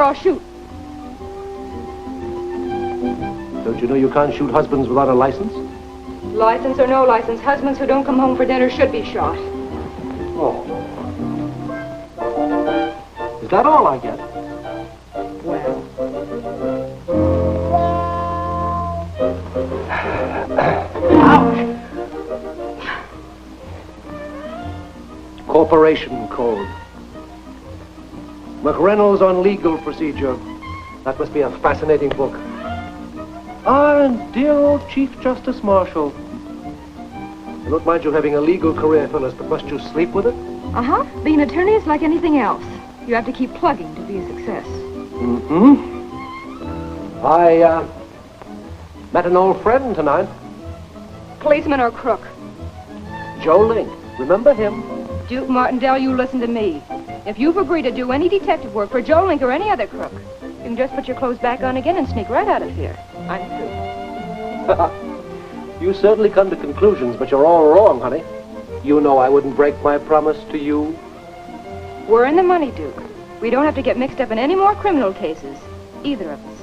I'll shoot. Don't you know you can't shoot husbands without a license? License or no license, husbands who don't come home for dinner should be shot. Oh. Is that all I get? Well. Ouch! Corporation Code. McReynolds on Legal Procedure. That must be a fascinating book. Ah, and dear old Chief Justice Marshall. I don't mind you having a legal career, Phyllis, but must you sleep with it? Uh-huh. Being an attorney is like anything else. You have to keep plugging to be a success. Mm-hmm. I, met an old friend tonight. Policeman or crook? Joe Link. Remember him? Duke Martindale, you listen to me. If you've agreed to do any detective work for Joe Link or any other crook, you can just put your clothes back on again and sneak right out of here. I'm through. You certainly come to conclusions, but you're all wrong, honey. You know I wouldn't break my promise to you. We're in the money, Duke. We don't have to get mixed up in any more criminal cases. Either of us.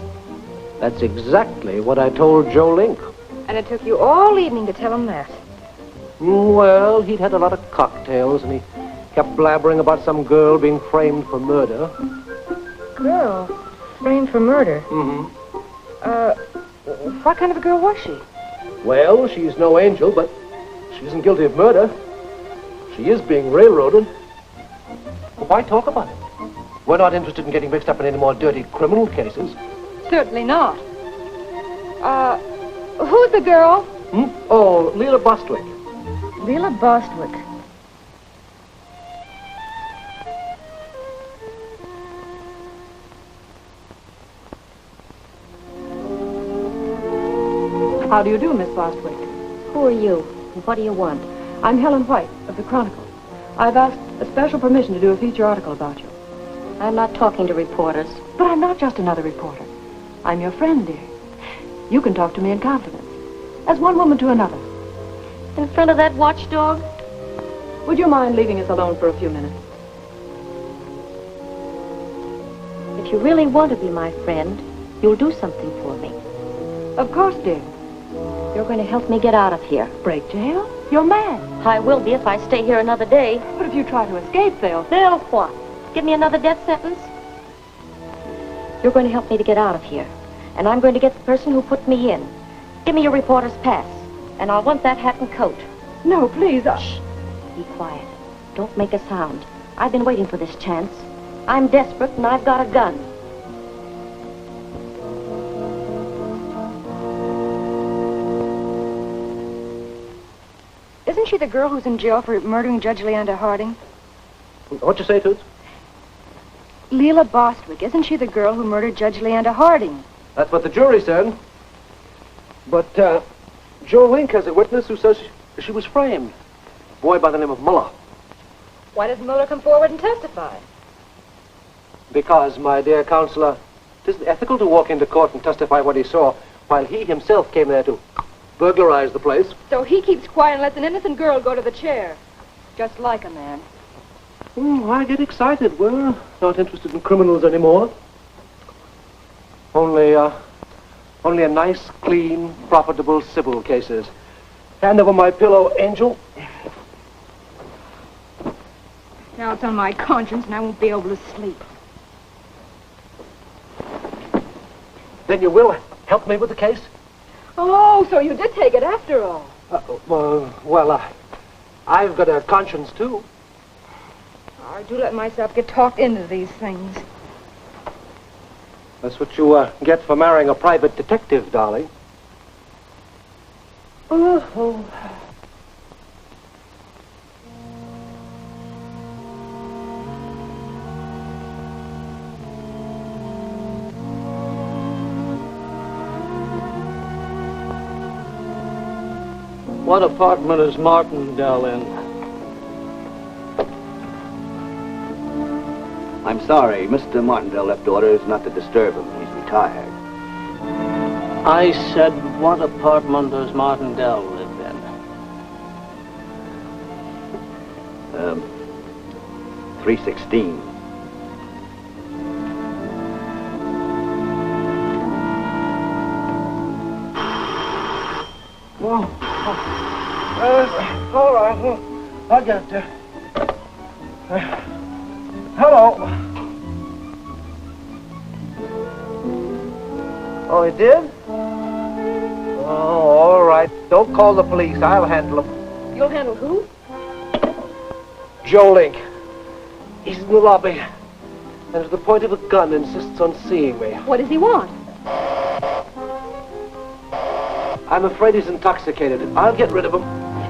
That's exactly what I told Joe Link. And it took you all evening to tell him that. Well, he'd had a lot of cocktails, and he kept blabbering about some girl being framed for murder. Girl? Framed for murder? Mm-hmm. What kind of a girl was she? Well, she's no angel, but she isn't guilty of murder. She is being railroaded. Well, why talk about it? We're not interested in getting mixed up in any more dirty criminal cases. Certainly not. Who's the girl? Oh, Leela Bostwick. Leela Bostwick. How do you do, Miss Bostwick? Who are you? And what do you want? I'm Helen White of the Chronicle. I've asked a special permission to do a feature article about you. I'm not talking to reporters. But I'm not just another reporter. I'm your friend, dear. You can talk to me in confidence, as one woman to another. In front of that watchdog? Would you mind leaving us alone for a few minutes? If you really want to be my friend, you'll do something for me. Of course, dear. You're going to help me get out of here. Break jail? You're mad. I will be if I stay here another day. But if you try to escape, they'll what? Give me another death sentence? You're going to help me to get out of here. And I'm going to get the person who put me in. Give me your reporter's pass. And I'll want that hat and coat. No, please. Shh. Be quiet. Don't make a sound. I've been waiting for this chance. I'm desperate and I've got a gun. Isn't she the girl who's in jail for murdering Judge Leander Harding? What'd you say, Toots? Leela Bostwick. Isn't she the girl who murdered Judge Leander Harding? That's what the jury said. But, Joe Link has a witness who says she was framed. A boy by the name of Muller. Why doesn't Muller come forward and testify? Because, my dear counselor, it isn't ethical to walk into court and testify what he saw, while he himself came there to burglarize the place. So he keeps quiet and lets an innocent girl go to the chair. Just like a man. I get excited. We're not interested in criminals anymore. Only a nice, clean, profitable civil cases. Hand over my pillow, Angel. Now it's on my conscience and I won't be able to sleep. Then you will help me with the case? Oh, so you did take it after all. I've got a conscience, too. I do let myself get talked into these things. That's what you get for marrying a private detective, darling. Oh. What apartment is Martindale in? I'm sorry, Mr. Martindale left orders not to disturb him. He's retired. I said, what apartment does Martindale live in? 316. All right. Well, I'll get it there. Hello. Oh, he did? Oh, all right. Don't call the police. I'll handle him. You'll handle who? Joe Link. He's in the lobby. And to the point of a gun insists on seeing me. What does he want? I'm afraid he's intoxicated. I'll get rid of him.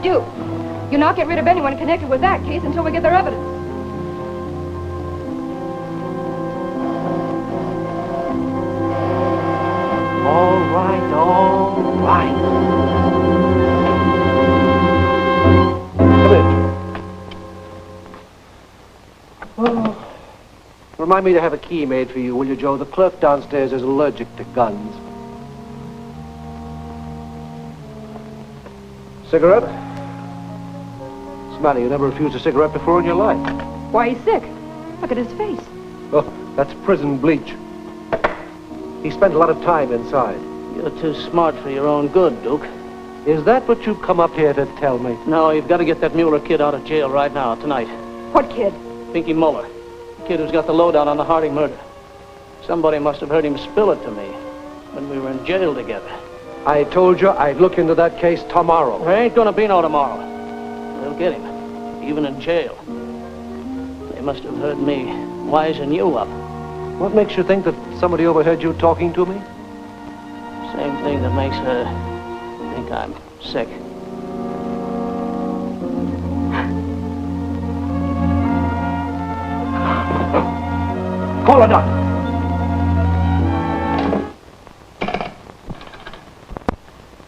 Duke, you'll not get rid of anyone connected with that case until we get their evidence. All right, all right. Come in. Oh. Remind me to have a key made for you, will you, Joe? The clerk downstairs is allergic to guns. Cigarette? What's the matter? You never refused a cigarette before in your life. Why, he's sick. Look at his face. Oh, that's prison bleach. He spent a lot of time inside. You're too smart for your own good, Duke. Is that what you've come up here to tell me? No, you've got to get that Mueller kid out of jail right now, tonight. What kid? Pinky Mueller. The kid who's got the lowdown on the Harding murder. Somebody must have heard him spill it to me when we were in jail together. I told you I'd look into that case tomorrow. There ain't gonna be no tomorrow. They'll get him, even in jail. They must have heard me wising you up. What makes you think that somebody overheard you talking to me? Same thing that makes her think I'm sick. Call a doctor.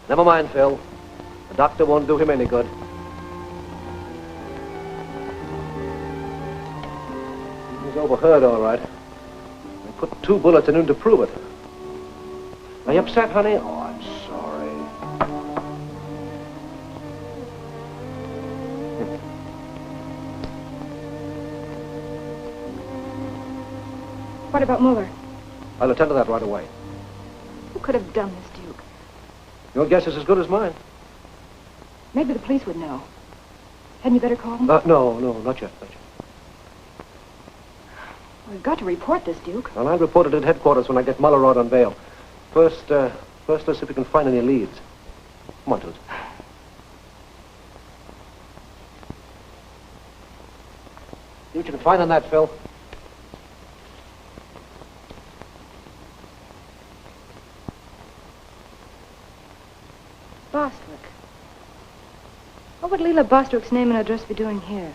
Never mind, Phil. The doctor won't do him any good. He's overheard, all right. I put 2 bullets in him to prove it. Are you upset, honey? Oh, I'm sorry. What about Mueller? I'll attend to that right away. Who could have done this, Duke? Your guess is as good as mine. Maybe the police would know. Hadn't you better call them? No, not yet. We've got to report this, Duke. Well, I'll report it at headquarters when I get Mueller out on bail. First, let's see if we can find any leads. Come on, Toots. See what you can find on that, Phil. Bostwick. What would Leela Bostwick's name and address be doing here?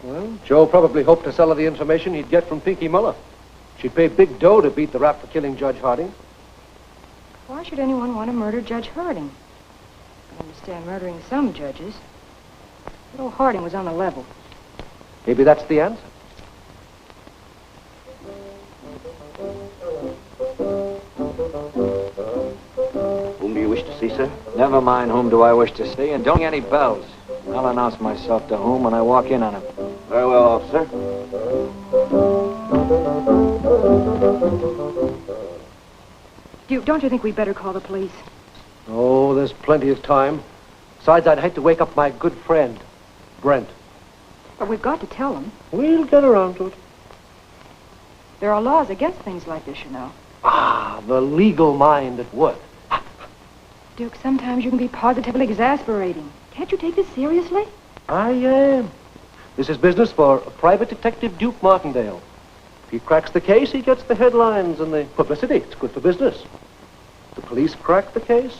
Well, Joe probably hoped to sell her the information he'd get from Pinky Mueller. She'd pay big dough to beat the rap for killing Judge Harding. Why should anyone want to murder Judge Harding? I understand murdering some judges. But old Harding was on the level. Maybe that's the answer. Whom do you wish to see, sir? Never mind whom do I wish to see, and don't ring any bells. I'll announce myself to whom when I walk in on him. Very well, officer. Duke, don't you think we'd better call the police? Oh, there's plenty of time. Besides, I'd hate to wake up my good friend, Brent. But we've got to tell them. We'll get around to it. There are laws against things like this, you know. Ah, the legal mind at work. Duke, sometimes you can be positively exasperating. Can't you take this seriously? I am. This is business for Private Detective Duke Martindale. If he cracks the case, he gets the headlines and the publicity. It's good for business. The police crack the case.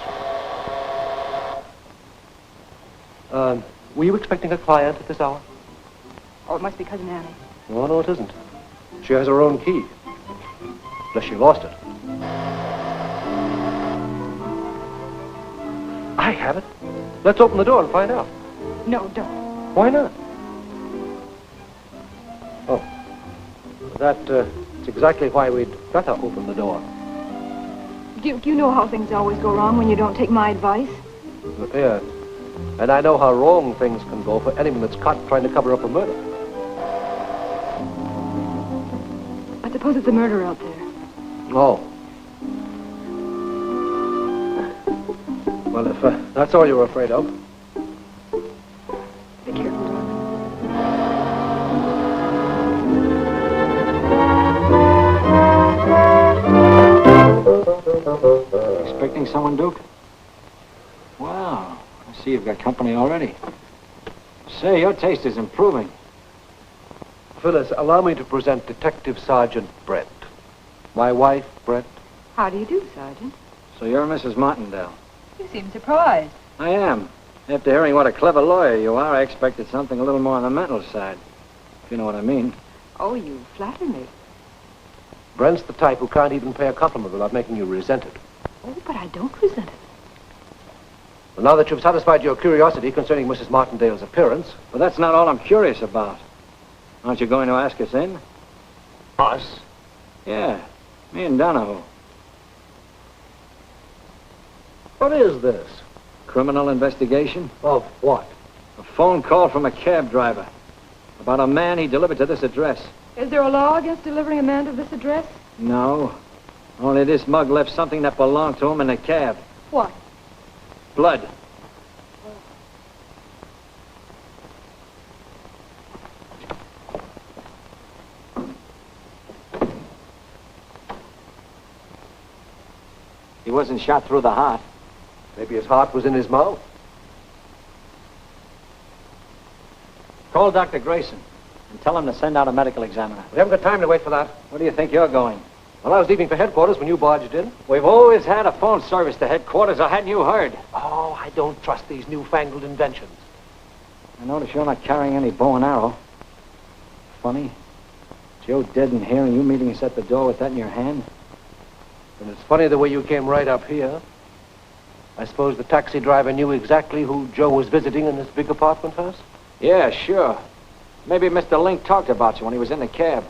Were you expecting a client at this hour? Oh, it must be Cousin Annie. No, it isn't. She has her own key. Unless she lost it. I have it. Let's open the door and find out. No, don't. Why not? Oh. That's exactly why we'd better open the door. Duke, you know how things always go wrong when you don't take my advice. Yeah. And I know how wrong things can go for anyone that's caught trying to cover up a murder. I suppose it's a murder out there. Oh. Well, if that's all you're afraid of. Be careful, darling. Expecting someone, Duke? Wow. I see you've got company already. Say, your taste is improving. Phyllis, allow me to present Detective Sergeant Brent. My wife, Brent. How do you do, Sergeant? So you're Mrs. Martindale. You seem surprised. I am. After hearing what a clever lawyer you are, I expected something a little more on the mental side. If you know what I mean. Oh, you flatter me. Brent's the type who can't even pay a compliment without making you resent it. Oh, but I don't resent it. Well, now that you've satisfied your curiosity concerning Mrs. Martindale's appearance... But that's not all I'm curious about. Aren't you going to ask us in? Us? Yeah, me and Donahoe. What is this? Criminal investigation? Of what? A phone call from a cab driver about a man he delivered to this address. Is there a law against delivering a man to this address? No. Only this mug left something that belonged to him in the cab. What? Blood. He wasn't shot through the heart. Maybe his heart was in his mouth. Call Dr. Grayson and tell him to send out a medical examiner. We haven't got time to wait for that. Where do you think you're going? Well, I was leaving for headquarters when you barged in. We've always had a phone service to headquarters, or hadn't you heard? Oh, I don't trust these newfangled inventions. I notice you're not carrying any bow and arrow. Funny. Joe dead in here and you meeting us at the door with that in your hand? And it's funny the way you came right up here. I suppose the taxi driver knew exactly who Joe was visiting in this big apartment house? Yeah, sure. Maybe Mr. Link talked about you when he was in the cab.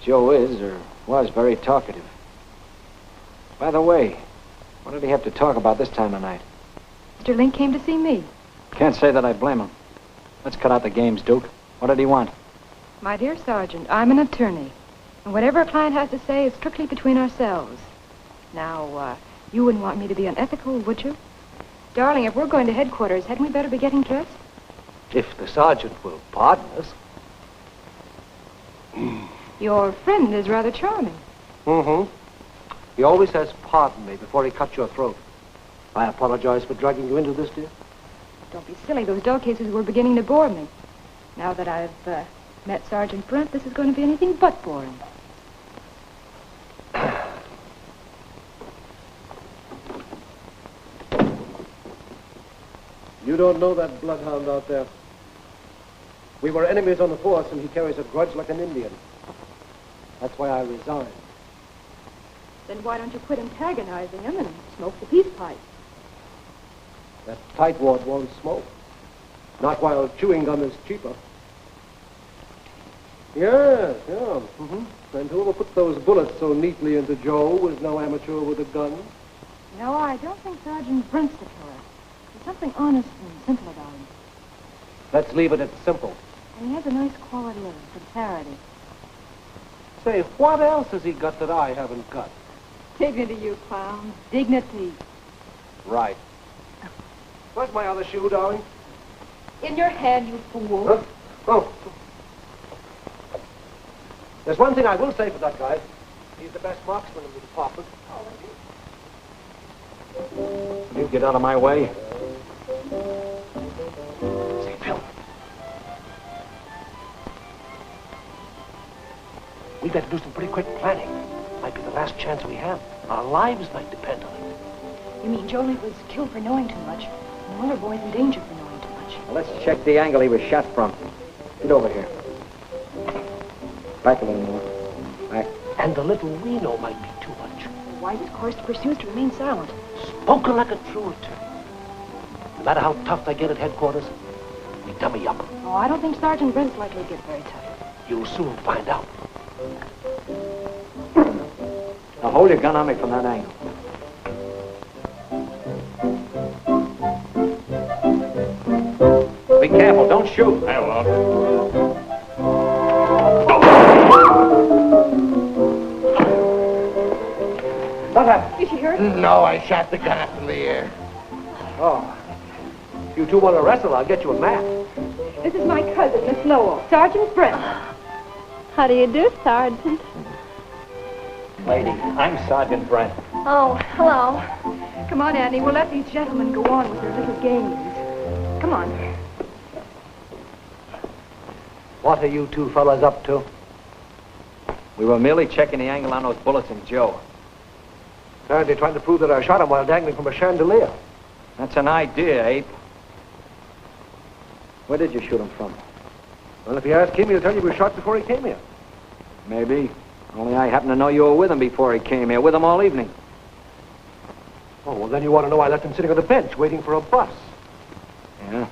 Joe is, or was, very talkative. By the way, what did he have to talk about this time of night? Mr. Link came to see me. Can't say that I blame him. Let's cut out the games, Duke. What did he want? My dear Sergeant, I'm an attorney. And whatever a client has to say is strictly between ourselves. Now, you wouldn't want me to be unethical, would you? Darling, if we're going to headquarters, hadn't we better be getting dressed? If the sergeant will pardon us. Your friend is rather charming. Mm-hmm. He always says, pardon me, before he cuts your throat. I apologize for dragging you into this, dear. Don't be silly. Those dog cases were beginning to bore me. Now that I've met Sergeant Brent, this is going to be anything but boring. You don't know that bloodhound out there. We were enemies on the force, and he carries a grudge like an Indian. That's why I resigned. Then why don't you quit antagonizing him and smoke the peace pipe? That tightwad won't smoke. Not while chewing gum is cheaper. Yes, yeah. Mm-hmm. And whoever put those bullets so neatly into Joe was no amateur with a gun. No, I don't think Sergeant Brent's the killer. There's something honest and simple about him. Let's leave it at simple. And he has a nice quality of sincerity. Say, what else has he got that I haven't got? Dignity, you clown. Dignity. Right. Where's my other shoe, darling? In your hand, you fool. Huh? Oh. There's one thing I will say for that guy. He's the best marksman in the department. You get out of my way. Say, Phil. We better do some pretty quick planning. Might be the last chance we have. Our lives might depend on it. You mean Jolie was killed for knowing too much? No wonder boy's in danger for knowing too much. Well, let's check the angle he was shot from. Get over here. Back a little more. Back. And the little we know might be too much. The wisest course to pursue is to remain silent. Spoken like a true attorney. No matter how tough they get at headquarters, we dummy up. Oh, I don't think Sergeant Brent's likely to get very tough. You'll soon find out. Now hold your gun on me from that angle. Be careful, don't shoot. I will. What happened? Did she hear hurt? No, I shot the gun up in the air. Oh. If you two want to wrestle, I'll get you a mat. This is my cousin, Miss Lowell, Sergeant Brent. How do you do, Sergeant? Lady, I'm Sergeant Brent. Oh, hello. Come on, Annie. We'll let these gentlemen go on with their little games. Come on. What are you two fellas up to? We were merely checking the angle on those bullets in Joe. Apparently trying to prove that I shot him while dangling from a chandelier. That's an idea, Ape. Where did you shoot him from? Well, if you ask him, he'll tell you we shot before he came here. Maybe. Only I happen to know you were with him before he came here, with him all evening. Oh, well, then you want to know I left him sitting on the bench waiting for a bus. Yeah?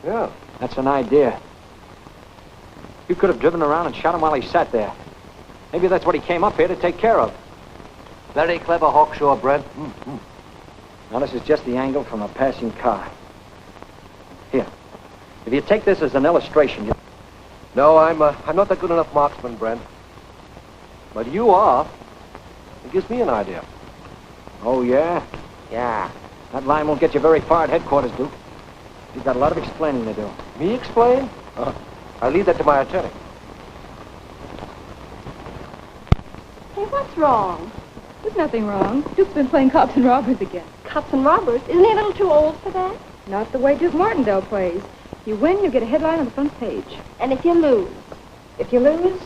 Yeah. That's an idea. You could have driven around and shot him while he sat there. Maybe that's what he came up here to take care of. Very clever, Hawkshaw, Brent. Now, this is just the angle from a passing car. Here. If you take this as an illustration, you... No, I'm not that good enough marksman, Brent. But you are. It gives me an idea. Oh, yeah? Yeah. That line won't get you very far at headquarters, Duke. You've got a lot of explaining to do. Me explain? I'll leave that to my attorney. Hey, what's wrong? There's nothing wrong. Duke's been playing cops and robbers again. Cops and robbers? Isn't he a little too old for that? Not the way Duke Martindale plays. You win, you get a headline on the front page. And if you lose? If you lose,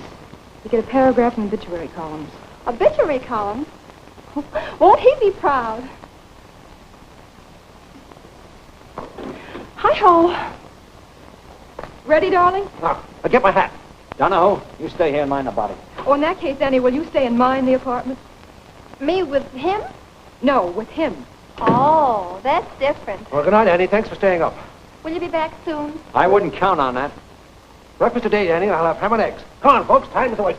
you get a paragraph in the obituary columns. Obituary column? Won't he be proud? Hi-ho. Ready, darling? Now, get my hat. Donahoe, you stay here and mind the body. Oh, in that case, Annie, will you stay and mind the apartment? Me with him? No, with him. Oh, that's different. Well, good night, Annie. Thanks for staying up. Will you be back soon? I wouldn't count on that. Breakfast today, Annie. I'll have ham and eggs. Come on, folks. Time is away.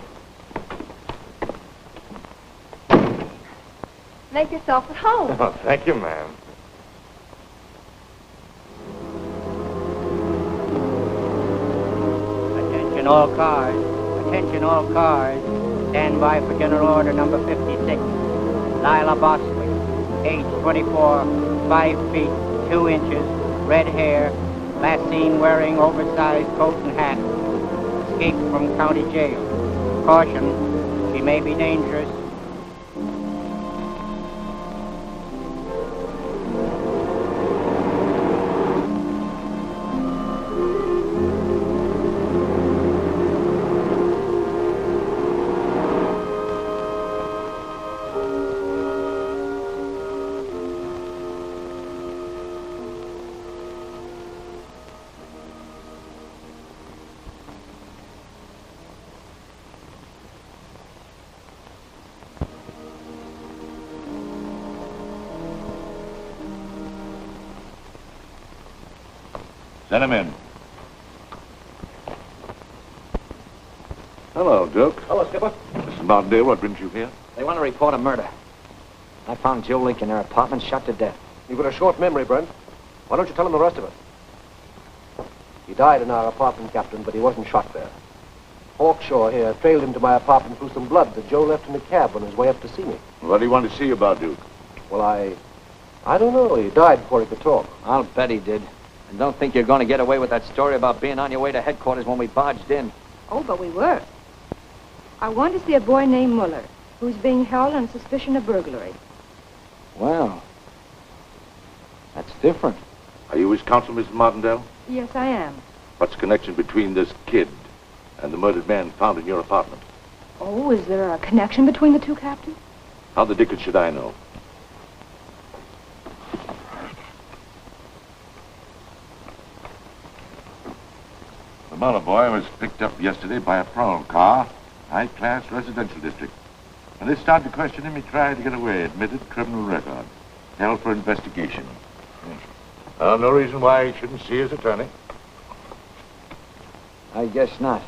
Make yourself at home. Oh, thank you, ma'am. Attention all cars. Attention all cars. Stand by for General Order number 56. Lila Bostwick, age 24, 5 feet, 2 inches, red hair, last seen wearing oversized coat and hat. Escaped from county jail. Caution, she may be dangerous. Send him in. Hello, Duke. Hello, Skipper. Mr. Martindale, what brings you here? They want to report a murder. I found Joe Link in their apartment, shot to death. You've got a short memory, Brent. Why don't you tell him the rest of it? He died in our apartment, Captain, but he wasn't shot there. Hawkshaw here trailed him to my apartment through some blood that Joe left in the cab on his way up to see me. What do you want to see about Duke? Well, I don't know. He died before he could talk. I'll bet he did. And don't think you're going to get away with that story about being on your way to headquarters when we barged in. Oh, but we were. I want to see a boy named Muller, who's being held on suspicion of burglary. Well, that's different. Are you his counsel, Mr. Martindale? Yes, I am. What's the connection between this kid and the murdered man found in your apartment? Oh, is there a connection between the two, Captain? How the dickens should I know? The Muller boy was picked up yesterday by a parole car, high-class residential district. When they started to question him, he tried to get away, admitted criminal record, held for investigation. No reason why he shouldn't see his attorney. I guess not.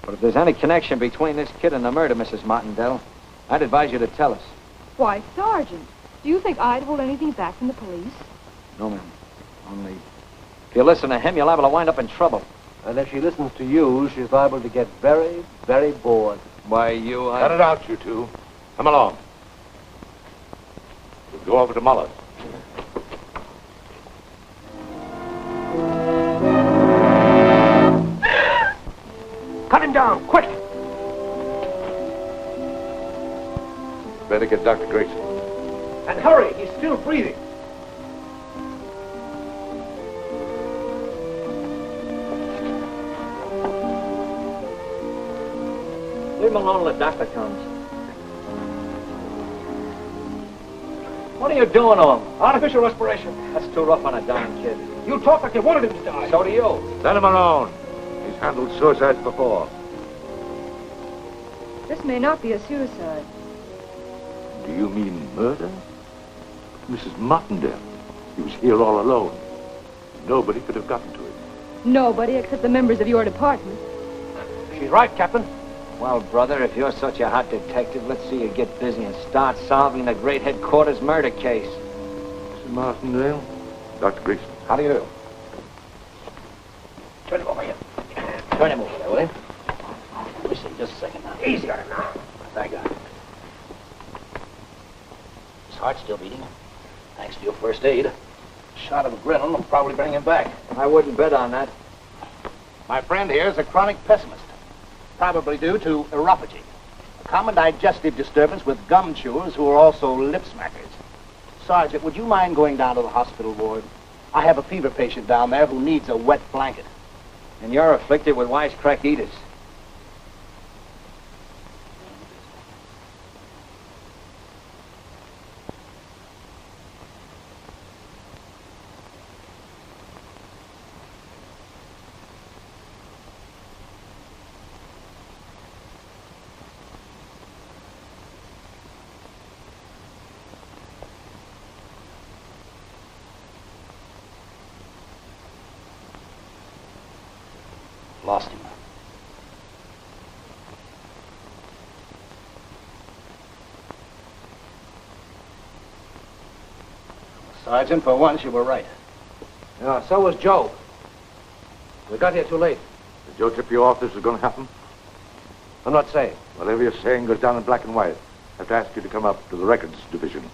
But if there's any connection between this kid and the murder, Mrs. Martindale, I'd advise you to tell us. Why, Sergeant, do you think I'd hold anything back from the police? No, ma'am. Only, if you listen to him, you're liable to wind up in trouble. And if she listens to you, she's liable to get very, very bored. Why, you... Cut it out, you two. Come along. Go over to Muller. Cut him down, quick! Better get Dr. Grayson. And hurry, he's still breathing. Leave him alone till the doctor comes. What are you doing to him? Artificial respiration. That's too rough on a dying kid. You talk like you wanted him to die. So do you. Let him alone. He's handled suicides before. This may not be a suicide. Do you mean murder? Mrs. Martindale. He was here all alone. Nobody could have gotten to him. Nobody except the members of your department. She's right, Captain. Well, brother, if you're such a hot detective, let's see you get busy and start solving the great headquarters murder case. Mrs. Martindale? Dr. Grayson. How do you do? Turn him over here. Turn him over there, will you? Let me see, just a second now. Easy on him now. Thank God. His heart's still beating. Thanks to your first aid. Shot of adrenaline will probably bring him back. I wouldn't bet on that. My friend here is a chronic pessimist, probably due to neuropathy, a common digestive disturbance with gum chewers who are also lip smackers. Sergeant, would you mind going down to the hospital ward? I have a fever patient down there who needs a wet blanket. And you're afflicted with wisecrack eaters. Lost him. Sergeant, for once you were right. Yeah, so was Joe. We got here too late. Did Joe tip you off this was going to happen? I'm not saying. Whatever you're saying goes down in black and white. I have to ask you to come up to the records division.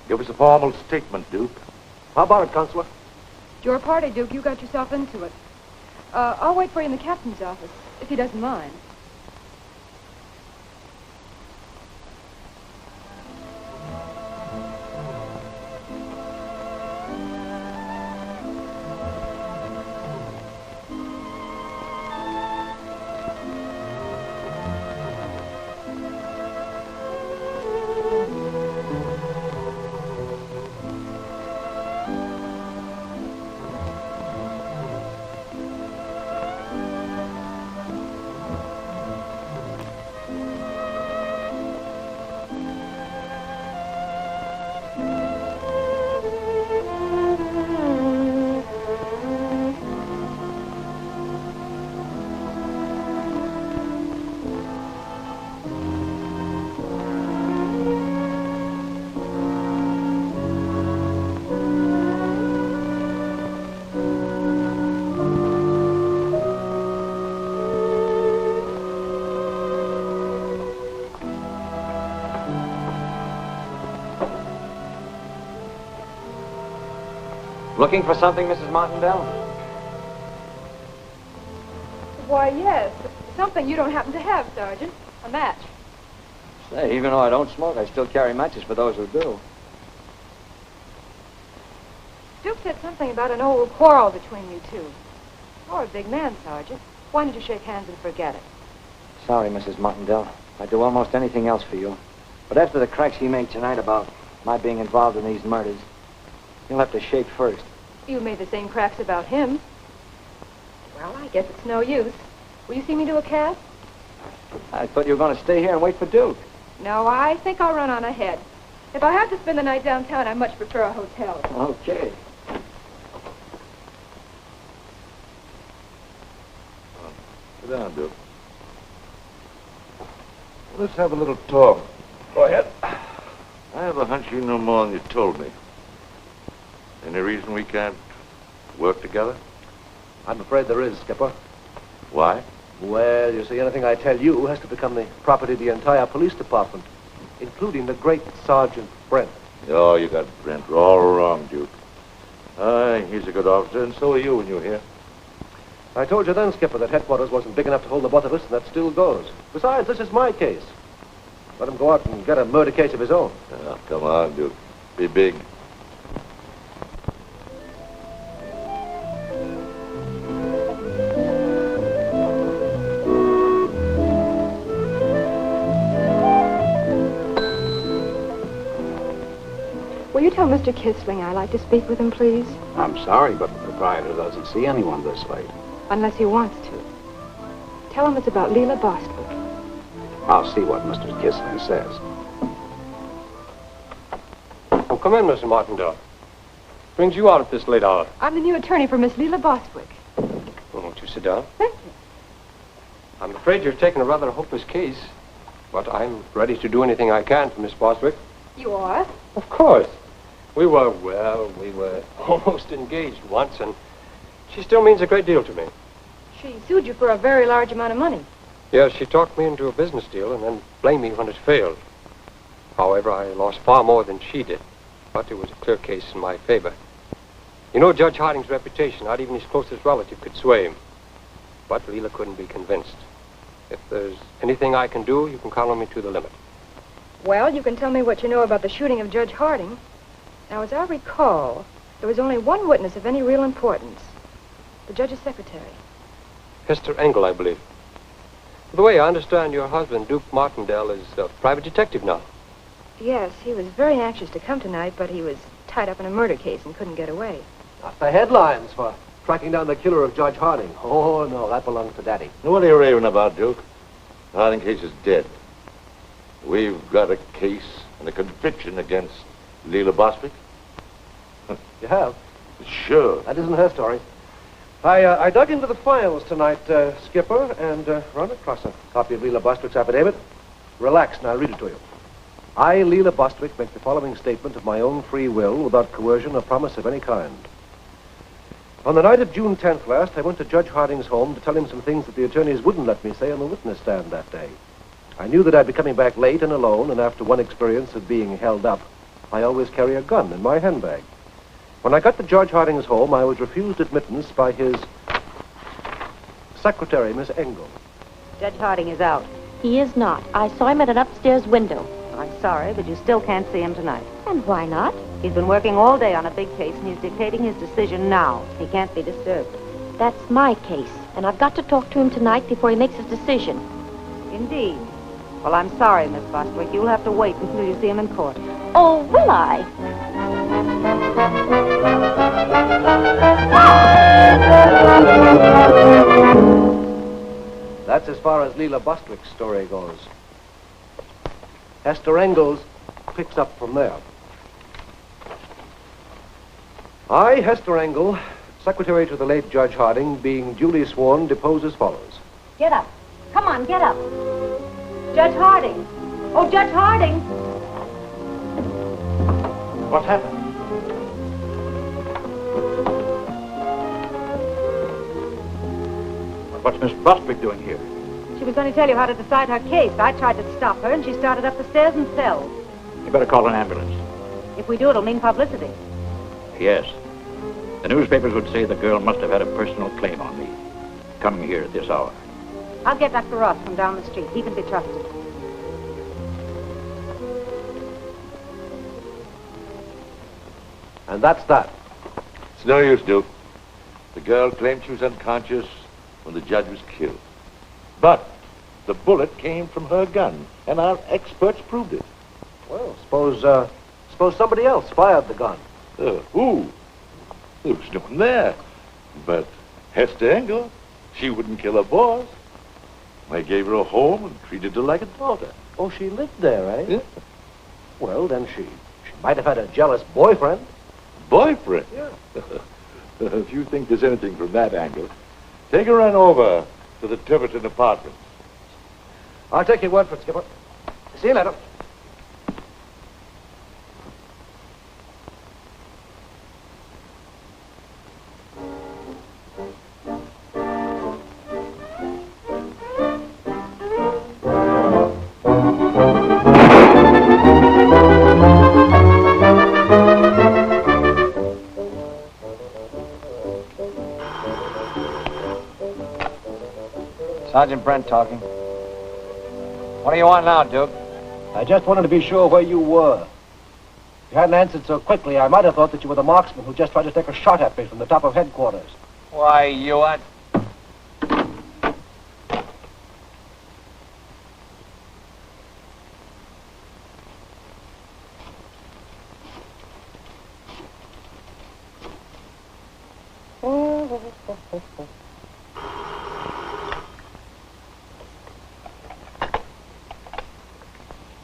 Give us a formal statement, Duke. How about it, Counselor? It's your party, Duke. You got yourself into it. I'll wait for you in the captain's office, if he doesn't mind. Looking for something, Mrs. Martindale? Why, yes. Something you don't happen to have, Sergeant. A match. Say, even though I don't smoke, I still carry matches for those who do. Duke said something about an old quarrel between you two. You're a big man, Sergeant. Why don't you shake hands and forget it? Sorry, Mrs. Martindale. I'd do almost anything else for you. But after the cracks he made tonight about my being involved in these murders, you'll have to shake first. You made the same cracks about him. Well, I guess it's no use. Will you see me do a cab? I thought you were going to stay here and wait for Duke. No, I think I'll run on ahead. If I have to spend the night downtown, I much prefer a hotel. Okay. Sit down, Duke. Let's have a little talk. Go ahead. I have a hunch you know more than you told me. Any reason we can't work together? I'm afraid there is, Skipper. Why? Well, you see, anything I tell you has to become the property of the entire police department, including the great Sergeant Brent. Oh, you got Brent all wrong, Duke. He's a good officer, and so are you when you're here. I told you then, Skipper, that headquarters wasn't big enough to hold the both of us, and that still goes. Besides, this is my case. Let him go out and get a murder case of his own. Oh, come on, Duke. Be big. Will you tell Mr. Kissling I'd like to speak with him, please? I'm sorry, but the proprietor doesn't see anyone this late. Unless he wants to. Tell him it's about Leela Bostwick. I'll see what Mr. Kissling says. Oh, come in, Mr. Martindale. Brings you out at this late hour. I'm the new attorney for Miss Leela Bostwick. Oh, won't you sit down? Thank you. I'm afraid you're taking a rather hopeless case, but I'm ready to do anything I can for Miss Bostwick. You are? Of course. We were almost engaged once, and she still means a great deal to me. She sued you for a very large amount of money. Yes, she talked me into a business deal and then blamed me when it failed. However, I lost far more than she did, but it was a clear case in my favor. You know Judge Harding's reputation. Not even his closest relative could sway him. But Leela couldn't be convinced. If there's anything I can do, you can count on me to the limit. Well, you can tell me what you know about the shooting of Judge Harding. Now, as I recall, there was only one witness of any real importance. The judge's secretary. Hester Engel, I believe. By the way, I understand your husband, Duke Martindale, is a private detective now. Yes, he was very anxious to come tonight, but he was tied up in a murder case and couldn't get away. Not the headlines for tracking down the killer of Judge Harding. Oh, no, that belongs to Daddy. What are you raving about, Duke? The Harding case is dead. We've got a case and a conviction against Leela Bostwick. You have? Sure. That isn't her story. I dug into the files tonight, Skipper, and run across a copy of Leela Bostwick's affidavit. Relax, and I'll read it to you. I, Leela Bostwick, make the following statement of my own free will without coercion or promise of any kind. On the night of June 10th last, I went to Judge Harding's home to tell him some things that the attorneys wouldn't let me say on the witness stand that day. I knew that I'd be coming back late and alone, and after one experience of being held up, I always carry a gun in my handbag. When I got to Judge Harding's home, I was refused admittance by his secretary, Miss Engel. Judge Harding is out. He is not. I saw him at an upstairs window. I'm sorry, but you still can't see him tonight. And why not? He's been working all day on a big case, and he's dictating his decision now. He can't be disturbed. That's my case, and I've got to talk to him tonight before he makes his decision. Indeed. Well, I'm sorry, Miss Bostwick. You'll have to wait until you see him in court. Oh, will I? That's as far as Leela Bostwick's story goes. Hester Engels picks up from there. I, Hester Engel, secretary to the late Judge Harding, being duly sworn, depose as follows. Get up. Come on, get up. Judge Harding. Oh, Judge Harding. What happened? What's Miss Bostwick doing here? She was going to tell you how to decide her case. I tried to stop her, and she started up the stairs and fell. You better call an ambulance. If we do, it'll mean publicity. Yes. The newspapers would say the girl must have had a personal claim on me, coming here at this hour. I'll get Dr. Ross from down the street. He can be trusted. And that's that. It's no use, Duke. The girl claimed she was unconscious when the judge was killed. But the bullet came from her gun, and our experts proved it. Well, suppose somebody else fired the gun. Who? There was no one there. But Hester Engel, she wouldn't kill her boss. I gave her a home and treated her like a daughter. Oh, she lived there, eh? Yeah. Well, then she might have had a jealous boyfriend. Boyfriend? Yeah. If you think there's anything from that angle, take her on over to the Tiverton apartments. I'll take your word for it, Skipper. See you later. Sergeant Brent talking. What do you want now, Duke? I just wanted to be sure where you were. If you hadn't answered so quickly, I might have thought that you were the marksman who just tried to take a shot at me from the top of headquarters. Why, you are...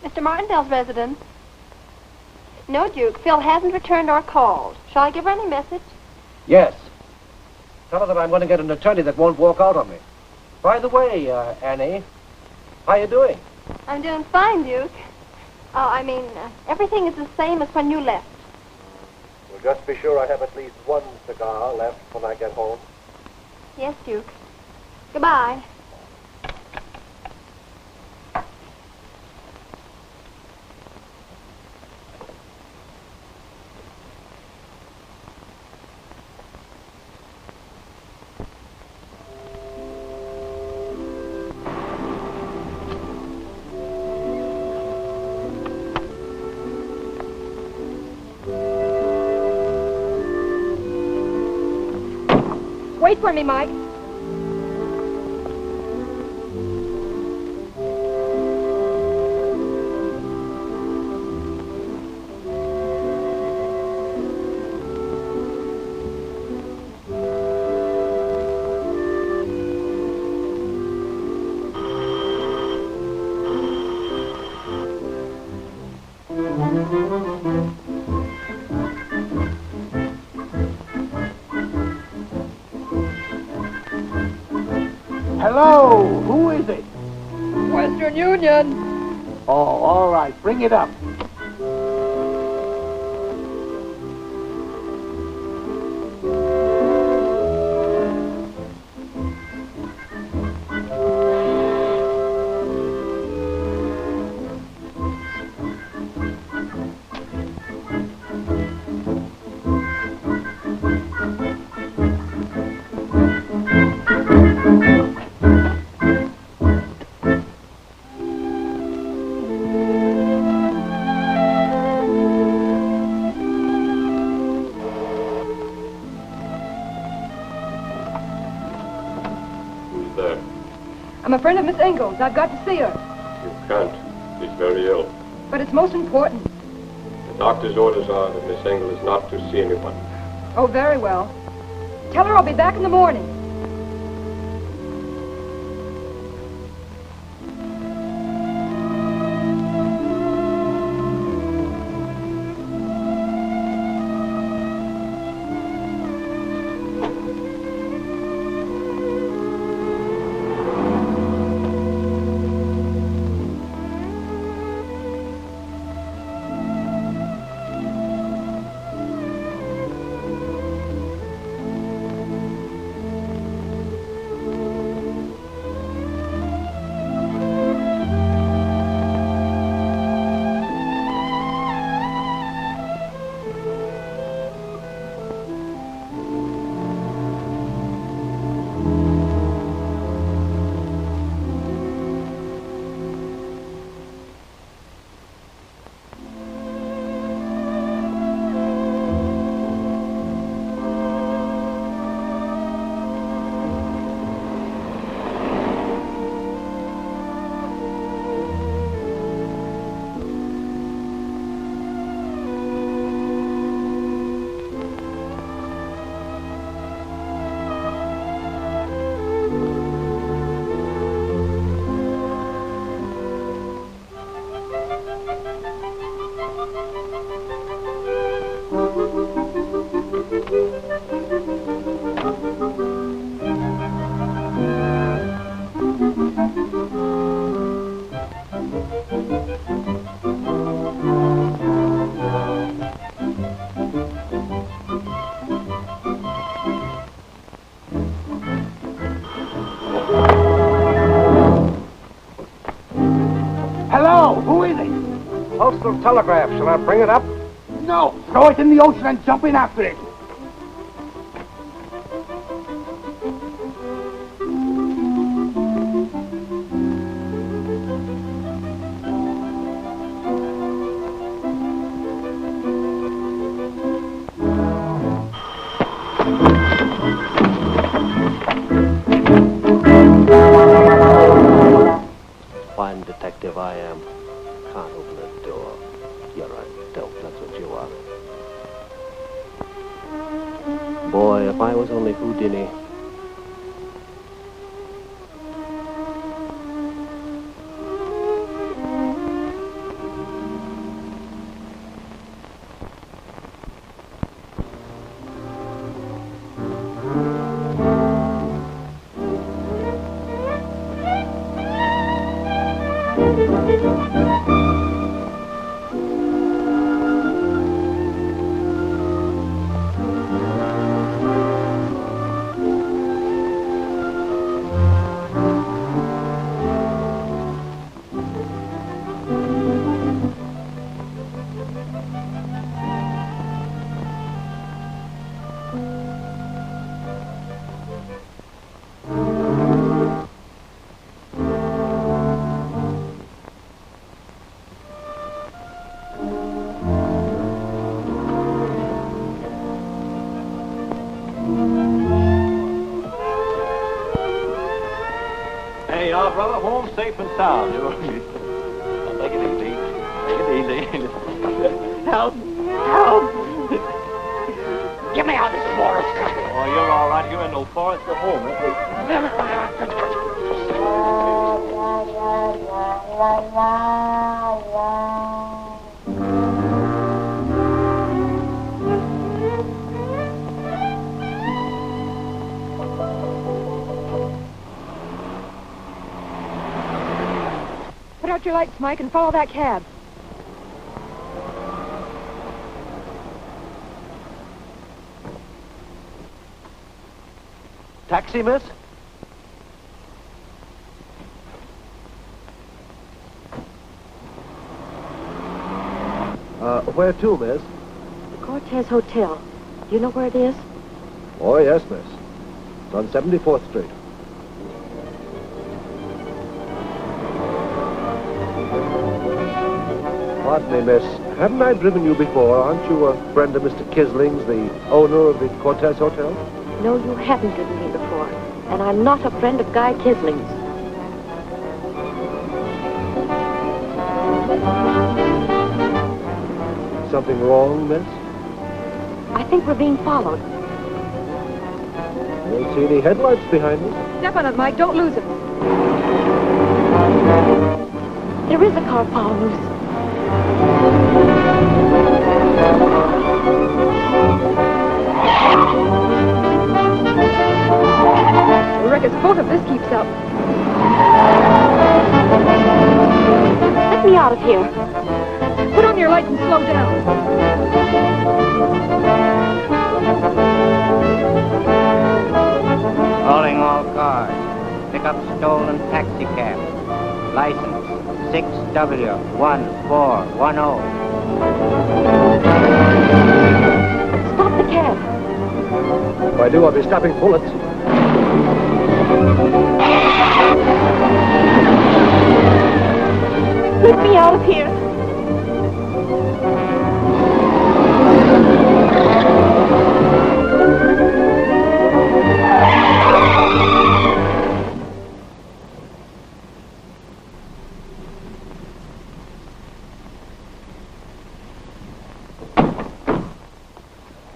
Mr. Martindale's residence? No, Duke. Phil hasn't returned or called. Shall I give her any message? Yes. Tell her that I'm going to get an attorney that won't walk out on me. By the way, Annie, how you doing? I'm doing fine, Duke. Everything is the same as when you left. Well, just be sure I have at least one cigar left when I get home. Yes, Duke. Goodbye. Wait for me, Mike. Hello, who is it? Western Union. Oh, all right, bring it up. I'm a friend of Miss Ingalls. I've got to see her. You can't. She's very ill. But it's most important. The doctor's orders are that Miss Engel is not to see anyone. Oh, very well. Tell her I'll be back in the morning. Hello, who is it? Postal telegraph. Shall I bring it up? No, throw it in the ocean and jump in after it. Boy, if I was only Houdini. Brother, home safe and sound. Take it easy. Take it easy. Help! Help! Get me out of this forest. Oh, you're all right. You're in no forest. You're home. Put out your lights, Mike, and follow that cab. Taxi, miss? Where to, miss? The Cortez Hotel. Do you know where it is? Oh, yes, miss. It's on 74th Street. Pardon me, miss. Haven't I driven you before? Aren't you a friend of Mr. Kisling's, the owner of the Cortez Hotel? No, you haven't driven me before. And I'm not a friend of Guy Kisling's. Something wrong, miss? I think we're being followed. I don't see any headlights behind me. Step on it, Mike. Don't lose it. There is a car following us. I reckon both of this keeps up. Let me out of here. Put on your lights and slow down. Calling all cars. Pick up stolen taxi cab. License 6W1410. Stop the cab. If I do, I'll be stopping bullets. Let me out of here.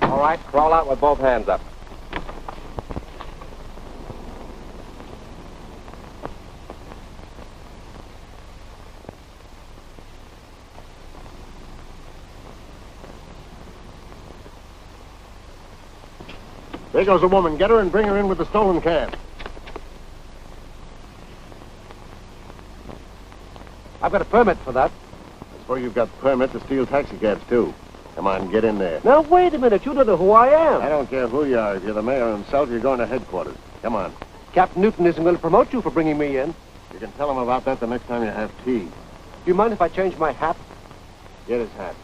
All right, crawl out with both hands up. There goes a woman. Get her and bring her in with the stolen cab. I've got a permit for that. I suppose you've got permit to steal taxi cabs, too. Come on, get in there. Now, wait a minute. You don't know who I am. I don't care who you are. If you're the mayor himself, you're going to headquarters. Come on. Captain Newton isn't going to promote you for bringing me in. You can tell him about that the next time you have tea. Do you mind if I change my hat? Get his hat.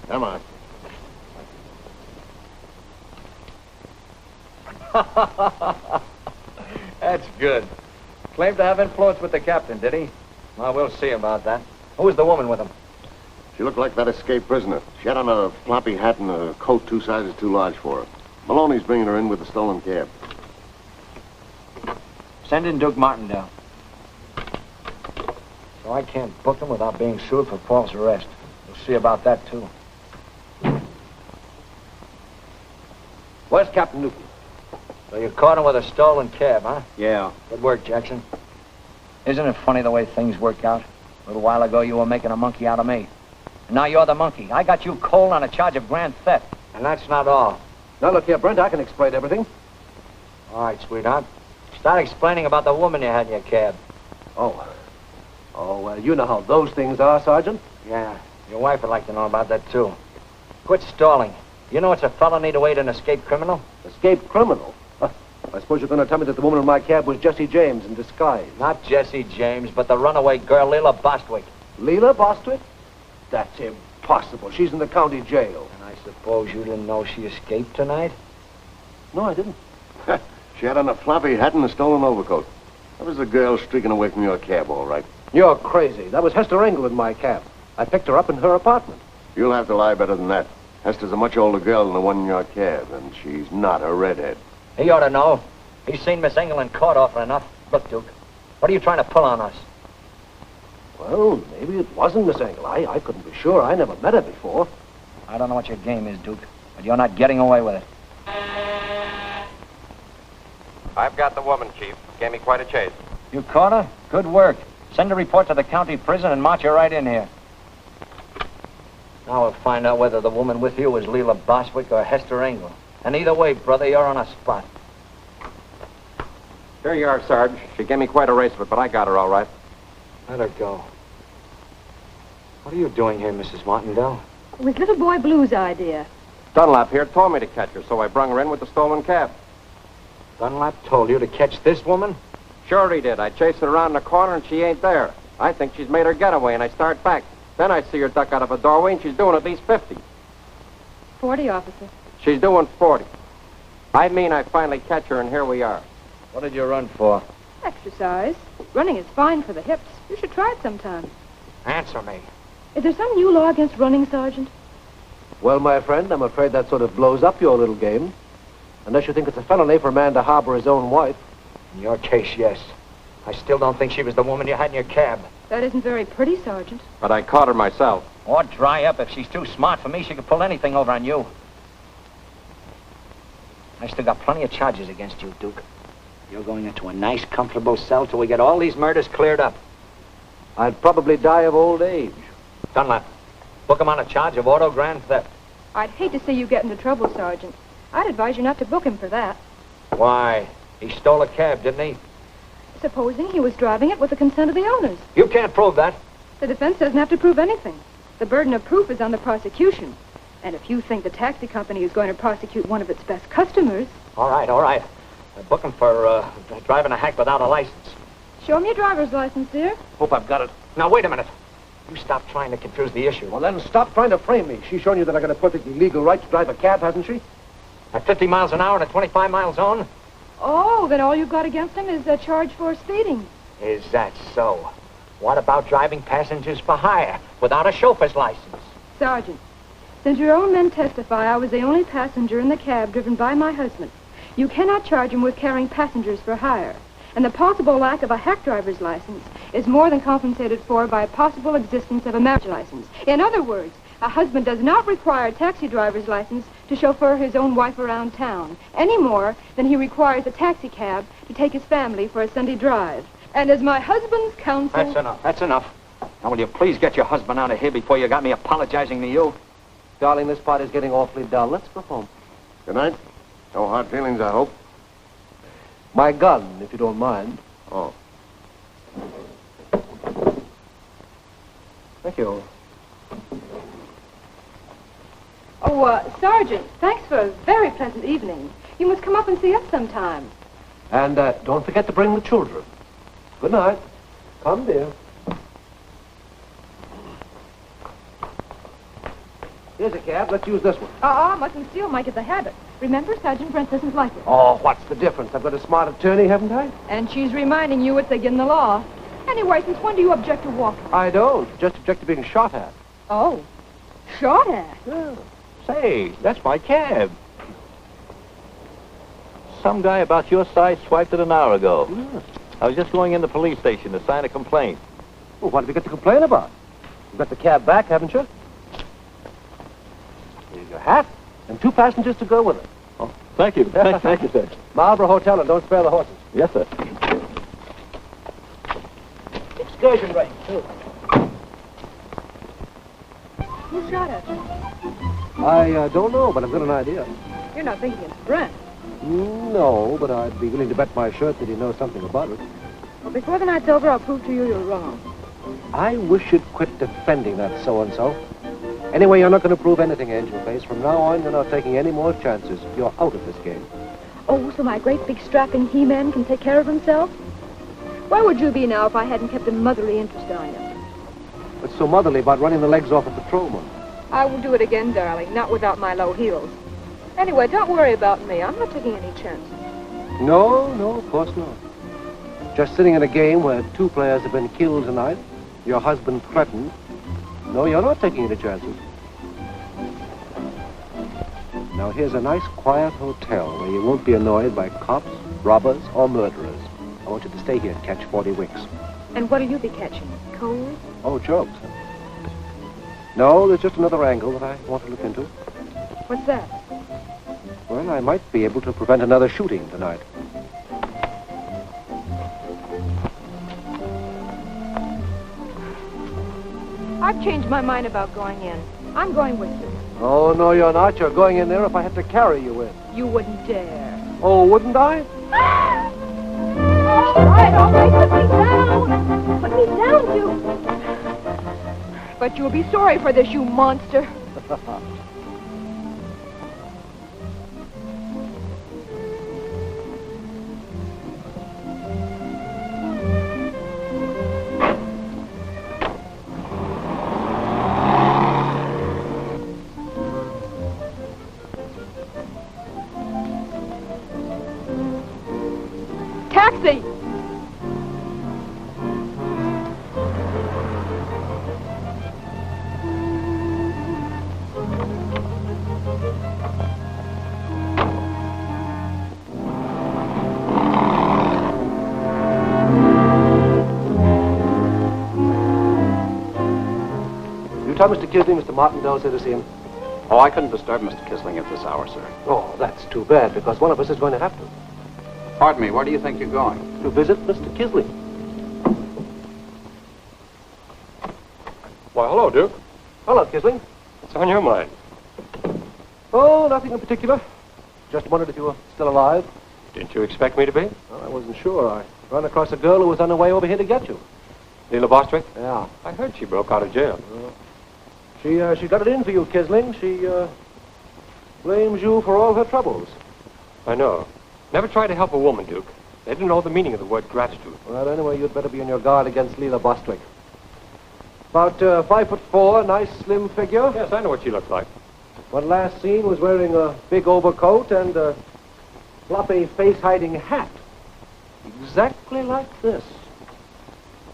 Come on. That's good. Claimed to have influence with the captain, did he? Well, we'll see about that. Who was the woman with him? She looked like that escaped prisoner. She had on a floppy hat and a coat 2 sizes too large for her. Maloney's bringing her in with the stolen cab. Send in Duke Martindale. So I can't book him without being sued for false arrest. We'll see about that, too. Where's Captain Newton? So you caught him with a stolen cab, huh? Yeah. Good work, Jackson. Isn't it funny the way things work out? A little while ago, you were making a monkey out of me. And now you're the monkey. I got you cold on a charge of grand theft. And that's not all. Now, look here, Brent, I can explain everything. All right, sweetheart. Start explaining about the woman you had in your cab. Oh. Oh, well, you know how those things are, Sergeant. Yeah, your wife would like to know about that, too. Quit stalling. You know it's a felony to aid an escaped criminal? Escaped criminal? Huh. I suppose you're going to tell me that the woman in my cab was Jessie James in disguise. Not Jessie James, but the runaway girl, Leila Bostwick. Leila Bostwick? That's impossible. She's in the county jail. And I suppose you didn't know she escaped tonight? No, I didn't. She had on a floppy hat and a stolen overcoat. That was the girl streaking away from your cab, all right. You're crazy. That was Hester Engel in my cab. I picked her up in her apartment. You'll have to lie better than that. Hester's a much older girl than the one in your cab, and she's not a redhead. He ought to know. He's seen Miss Engel in court often enough. Look, Duke, what are you trying to pull on us? Well, maybe it wasn't Miss Engel. I couldn't be sure. I never met her before. I don't know what your game is, Duke, but you're not getting away with it. I've got the woman, Chief. Gave me quite a chase. You caught her? Good work. Send a report to the county prison and march her right in here. Now we'll find out whether the woman with you is Leila Bostwick or Hester Engel. And either way, brother, you're on a spot. Here you are, Sarge. She gave me quite a race of it, but I got her all right. Let her go. What are you doing here, Mrs. Martindale? It was little boy Blue's idea. Dunlap here told me to catch her, so I brung her in with the stolen cab. Dunlap told you to catch this woman? Sure he did. I chased her around the corner, and she ain't there. I think she's made her getaway, and I start back. Then I see her duck out of a doorway, and she's doing at least 50. 40, officer. She's doing 40. I mean, I finally catch her, and here we are. What did you run for? Exercise. Running is fine for the hips. You should try it sometime. Answer me. Is there some new law against running, Sergeant? Well, my friend, I'm afraid that sort of blows up your little game. Unless you think it's a felony for a man to harbor his own wife. In your case, yes. I still don't think she was the woman you had in your cab. That isn't very pretty, Sergeant. But I caught her myself. Or dry up. If she's too smart for me, she could pull anything over on you. I still got plenty of charges against you, Duke. You're going into a nice, comfortable cell till we get all these murders cleared up. I'd probably die of old age. Dunlap, book him on a charge of auto grand theft. I'd hate to see you get into trouble, Sergeant. I'd advise you not to book him for that. Why? He stole a cab, didn't he? Supposing he was driving it with the consent of the owners. You can't prove that. The defense doesn't have to prove anything. The burden of proof is on the prosecution. And if you think the taxi company is going to prosecute one of its best customers... All right. Book him for driving a hack without a license. Show me your driver's license, dear. Hope I've got it. Now, wait a minute. You stop trying to confuse the issue. Well, then stop trying to frame me. She's shown you that I got a perfectly legal right to drive a cab, hasn't she? At 50 miles an hour in a 25-mile zone? Oh, then all you've got against him is a charge for speeding. Is that so? What about driving passengers for hire without a chauffeur's license? Sergeant, since your own men testify I was the only passenger in the cab driven by my husband, you cannot charge him with carrying passengers for hire. And the possible lack of a hack driver's license is more than compensated for by a possible existence of a marriage license. In other words, a husband does not require a taxi driver's license to chauffeur his own wife around town, any more than he requires a taxi cab to take his family for a Sunday drive. And as my husband's counsel... That's enough. Now, will you please get your husband out of here before you got me apologizing to you? Darling, this party's getting awfully dull. Let's go home. Good night. No hard feelings, I hope. My gun, if you don't mind. Oh. Thank you. Oh, Sergeant, thanks for a very pleasant evening. You must come up and see us sometime. And don't forget to bring the children. Good night. Come, dear. Here's a cab. Let's use this one. Mustn't steal Mike is a habit. Remember, Sergeant Brent doesn't like it. Oh, what's the difference? I've got a smart attorney, haven't I? And she's reminding you it's against the law. Anyway, since when do you object to walking? I don't. Just object to being shot at. Oh, shot at? Yeah. Say, that's my cab. Some guy about your size swiped it an hour ago. Yeah. I was just going in the police station to sign a complaint. Well, what have you got to complain about? You've got the cab back, haven't you? Here's your hat, and 2 passengers to go with it. Oh, thank you. Thank you, sir. Marlborough Hotel, and don't spare the horses. Yes, sir. Excursion rate, too. Who shot us? I don't know, but I've got an idea. You're not thinking it's Brent. No, but I'd be willing to bet my shirt that he knows something about it. Well, before the night's over, I'll prove to you you're wrong. I wish you'd quit defending that so-and-so. Anyway, you're not going to prove anything, Angel Face. From now on, you're not taking any more chances. You're out of this game. Oh, so my great big strapping he-man can take care of himself? Where would you be now if I hadn't kept a motherly interest on you? What's so motherly about running the legs off a patrolman? I will do it again, darling, not without my low heels. Anyway, don't worry about me. I'm not taking any chances. No, of course not. Just sitting in a game where 2 players have been killed tonight, your husband threatened. No, you're not taking any chances. Now, here's a nice, quiet hotel where you won't be annoyed by cops, robbers, or murderers. I want you to stay here and catch 40 winks. And what'll you be catching? Cold? Oh, jokes. No, there's just another angle that I want to look into. What's that? Well, I might be able to prevent another shooting tonight. I've changed my mind about going in. I'm going with you. Oh, no, you're not. You're going in there if I had to carry you in. You wouldn't dare. Oh, wouldn't I? All right, put me down. Put me down, you. But you'll be sorry for this, you monster. Taxi! You tell Mr. Kisling Mr. Martindale said to see him. Oh, I couldn't disturb Mr. Kisling at this hour, sir. Oh, that's too bad, because one of us is going to have to. Pardon me, where do you think you're going? To visit Mr. Kisling. Why, hello, Duke. Hello, Kisling. What's on your mind? Oh, nothing in particular. Just wondered if you were still alive. Didn't you expect me to be? Well, I wasn't sure. I ran across a girl who was on her way over here to get you. Leela Bostwick? Yeah. I heard she broke out of jail. She got it in for you, Kisling. She, blames you for all her troubles. I know. Never try to help a woman, Duke. They didn't know the meaning of the word gratitude. Well, anyway, you'd better be on your guard against Leela Bostwick. About 5'4", nice slim figure. Yes, I know what she looked like. When last seen was wearing a big overcoat and a floppy face-hiding hat. Exactly like this.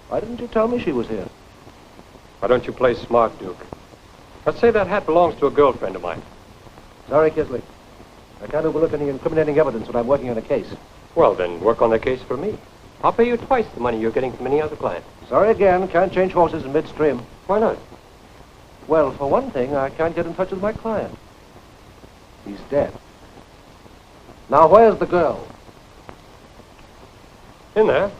Why didn't you tell me she was here? Why don't you play smart, Duke? Let's say that hat belongs to a girlfriend of mine. Sorry, Kisling. I can't overlook any incriminating evidence when I'm working on a case. Well, then work on the case for me. I'll pay you twice the money you're getting from any other client. Sorry again. Can't change horses in midstream. Why not? Well, for one thing, I can't get in touch with my client. He's dead. Now, where's the girl? In there.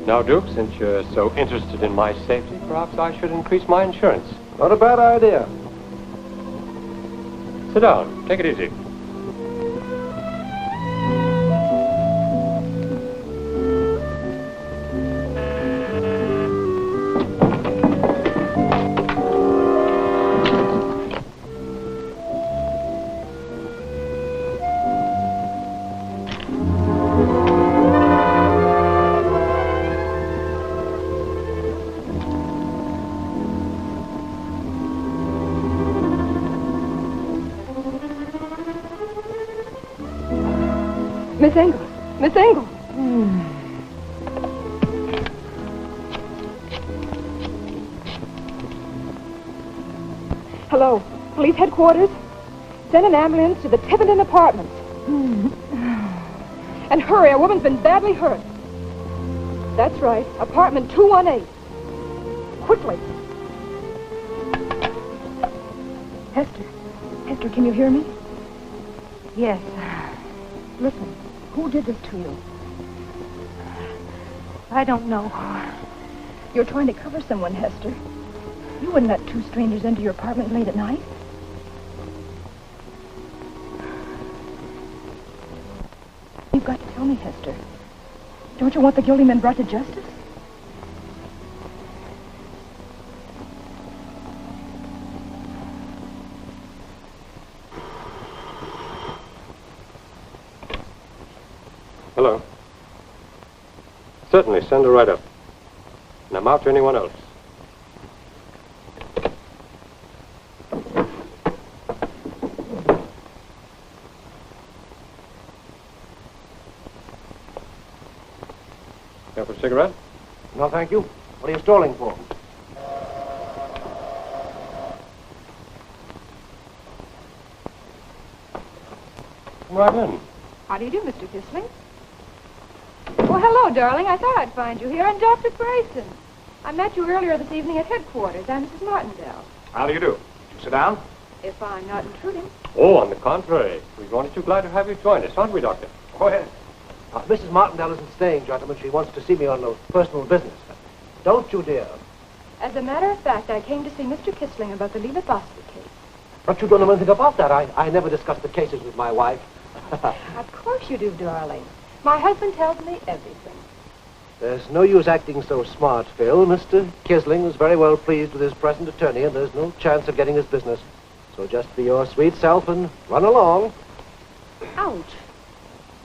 Now, Duke, since you're so interested in my safety, perhaps I should increase my insurance. Not a bad idea. Sit down. Take it easy. Miss Engel. Miss Engel. Hello. Police headquarters? Send an ambulance to the Tiverton Apartments. And hurry, a woman's been badly hurt. That's right, apartment 218. Quickly. Hester. Hester, can you hear me? Yes. Listen, who did this to you? I don't know. You're trying to cover someone, Hester. You wouldn't let two strangers into your apartment late at night. You've got to tell me, Hester. Don't you want the guilty men brought to justice? Hello. Certainly, send her right up. And I'm out to anyone else. Care for a cigarette? No, thank you. What are you stalling for? Come right in. How do you do, Mr. Kissling? Oh, hello, darling. I thought I'd find you here. I'm Dr. Grayson. I met you earlier this evening at headquarters. I'm Mrs. Martindale. How do you do? Sit down. If I'm not intruding. Oh, on the contrary. We're only too glad to have you join us, aren't we, Doctor? Go ahead. Mrs. Martindale isn't staying, gentlemen. She wants to see me on personal business. Don't you, dear? As a matter of fact, I came to see Mr. Kissling about the Leela Boswick case. But you don't know anything about that. I never discuss the cases with my wife. Of course you do, darling. My husband tells me everything. There's no use acting so smart, Phil. Mr. Kissling is very well pleased with his present attorney, and there's no chance of getting his business. So just be your sweet self and run along. Ouch.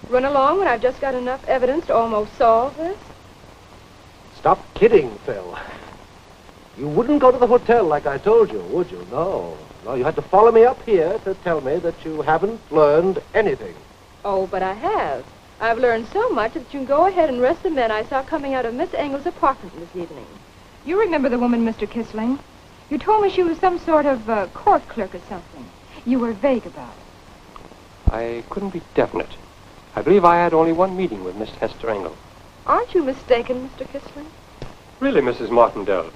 Run along when I've just got enough evidence to almost solve this? Stop kidding, Phil. You wouldn't go to the hotel like I told you, would you? No. No, you had to follow me up here to tell me that you haven't learned anything. Oh, but I have. I've learned so much that you can go ahead and arrest the men I saw coming out of Miss Engel's apartment this evening. You remember the woman, Mr. Kissling? You told me she was some sort of court clerk or something. You were vague about it. I couldn't be definite. I believe I had only one meeting with Miss Hester Engel. Aren't you mistaken, Mr. Kissling? Really, Mrs. Martindale?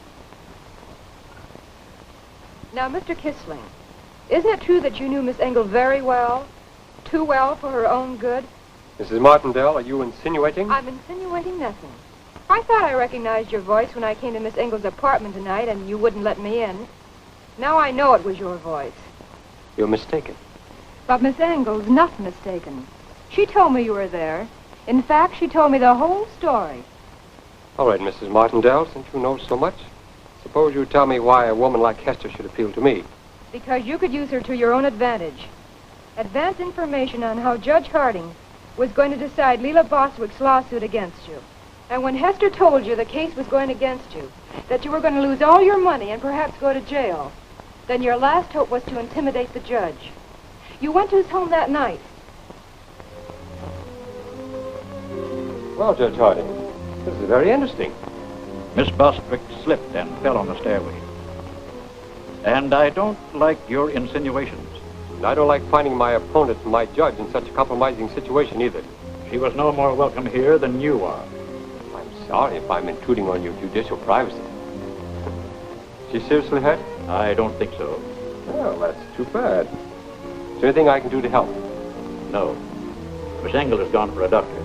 Now, Mr. Kissling, isn't it true that you knew Miss Engel very well? Too well for her own good? Mrs. Martindale, are you insinuating? I'm insinuating nothing. I thought I recognized your voice when I came to Miss Engel's apartment tonight and you wouldn't let me in. Now I know it was your voice. You're mistaken. But Miss Engel's not mistaken. She told me you were there. In fact, she told me the whole story. All right, Mrs. Martindale, since you know so much, suppose you tell me why a woman like Hester should appeal to me. Because you could use her to your own advantage. Advance information on how Judge Harding was going to decide Leela Boswick's lawsuit against you. And when Hester told you the case was going against you, that you were going to lose all your money and perhaps go to jail, then your last hope was to intimidate the judge. You went to his home that night. Well, Judge Harding, this is very interesting. Miss Bostwick slipped and fell on the stairway. And I don't like your insinuations. And I don't like finding my opponent, my judge, in such a compromising situation either. She was no more welcome here than you are. I'm sorry if I'm intruding on your judicial privacy. She seriously hurt? I don't think so. Well, that's too bad. Is there anything I can do to help? No. Miss Engel has gone for a doctor.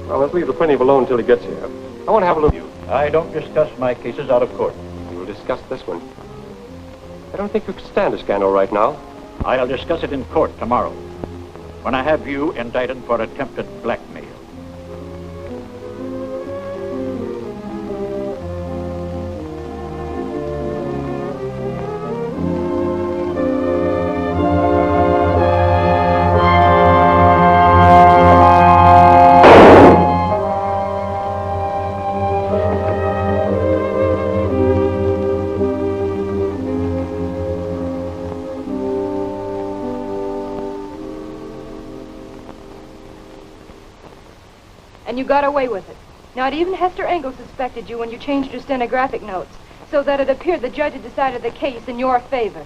Well, let's leave the plaintiff alone until he gets here. I want to have a look at you. I don't discuss my cases out of court. We will discuss this one. I don't think you can stand a scandal right now. I'll discuss it in court tomorrow, when I have you indicted for attempted blackmail. and you got away with it. Not even Hester Engel suspected you when you changed your stenographic notes, so that it appeared the judge had decided the case in your favor.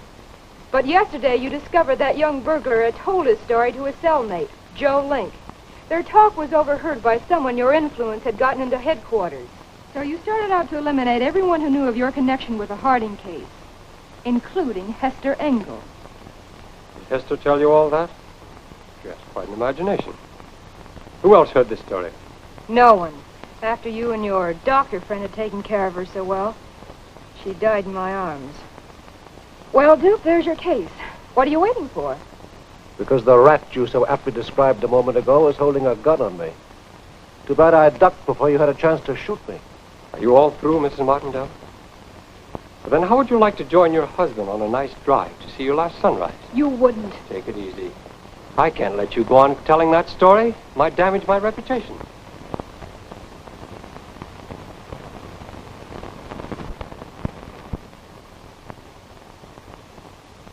But yesterday you discovered that young burglar had told his story to his cellmate, Joe Link. Their talk was overheard by someone your influence had gotten into headquarters. So you started out to eliminate everyone who knew of your connection with the Harding case, including Hester Engel. Did Hester tell you all that? She has quite an imagination. Who else heard this story? No one. After you and your doctor friend had taken care of her so well, she died in my arms. Well, Duke, there's your case. What are you waiting for? Because the rat you so aptly described a moment ago was holding a gun on me. Too bad I ducked before you had a chance to shoot me. Are you all through, Mrs. Martindale? Well, then how would you like to join your husband on a nice drive to see your last sunrise? You wouldn't. Take it easy. I can't let you go on telling that story. Might damage my reputation.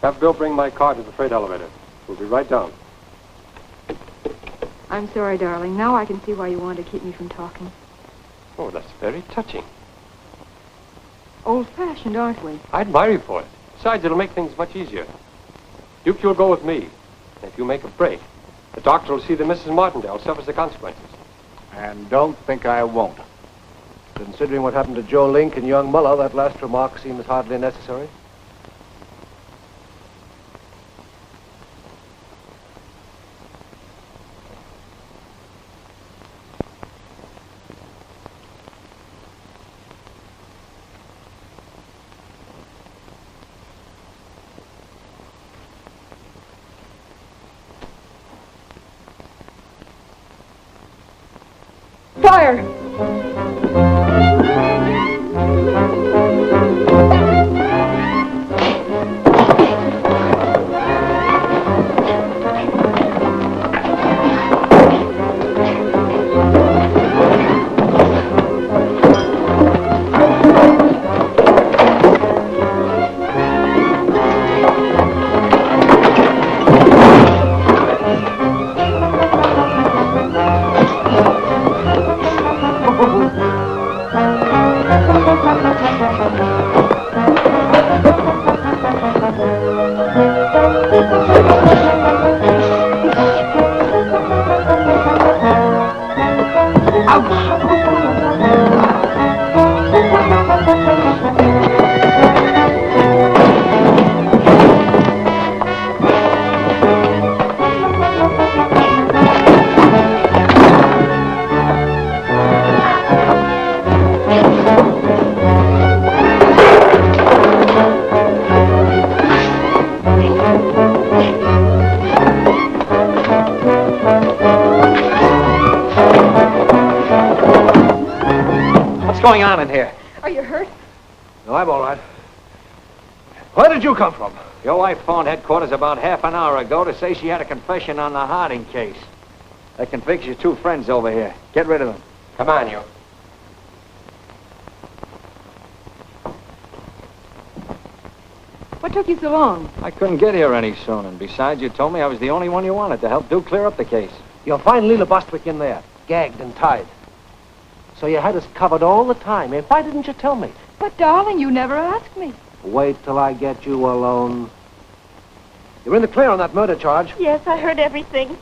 Have Bill bring my car to the freight elevator. We'll be right down. I'm sorry, darling. Now I can see why you wanted to keep me from talking. Oh, that's very touching. Old-fashioned, aren't we? I admire you for it. Besides, it'll make things much easier. Duke, you'll go with me. And if you make a break, the doctor will see that Mrs. Martindale suffers the consequences. And don't think I won't. Considering what happened to Joe Link and young Muller, that last remark seems hardly necessary. Fire! What's going on in here? Are you hurt? No, I'm all right. Where did you come from? Your wife phoned headquarters about half an hour ago to say she had a confession on the Harding case. They can fix your two friends over here. Get rid of them. Come on, you. What took you so long? I couldn't get here any sooner. And besides, you told me I was the only one you wanted to help Duke clear up the case. You'll find Leela Bostwick in there, gagged and tied. So you had us covered all the time. And why didn't you tell me? But, darling, you never asked me. Wait till I get you alone. You're in the clear on that murder charge. Yes, I heard everything.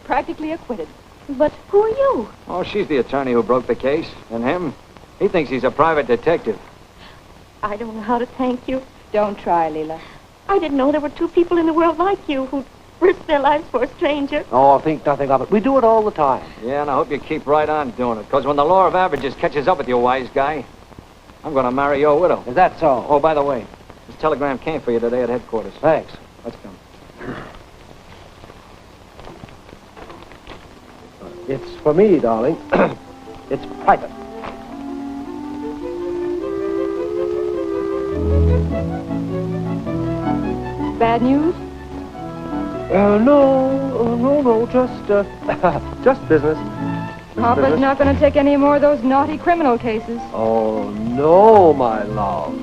Practically acquitted. But who are you? Oh, she's the attorney who broke the case. And him, he thinks he's a private detective. I don't know how to thank you. Don't try, Leela. I didn't know there were two people in the world like you who'd risk their lives for a stranger. Oh, think nothing of it. We do it all the time. Yeah, and I hope you keep right on doing it. Because when the law of averages catches up with you, wise guy, I'm going to marry your widow. Is that so? Oh, by the way, this telegram came for you today at headquarters. Thanks. Let's come. It's for me, darling. It's private. Bad news? No, just business. Papa's not going to take any more of those naughty criminal cases. Oh, no, my love.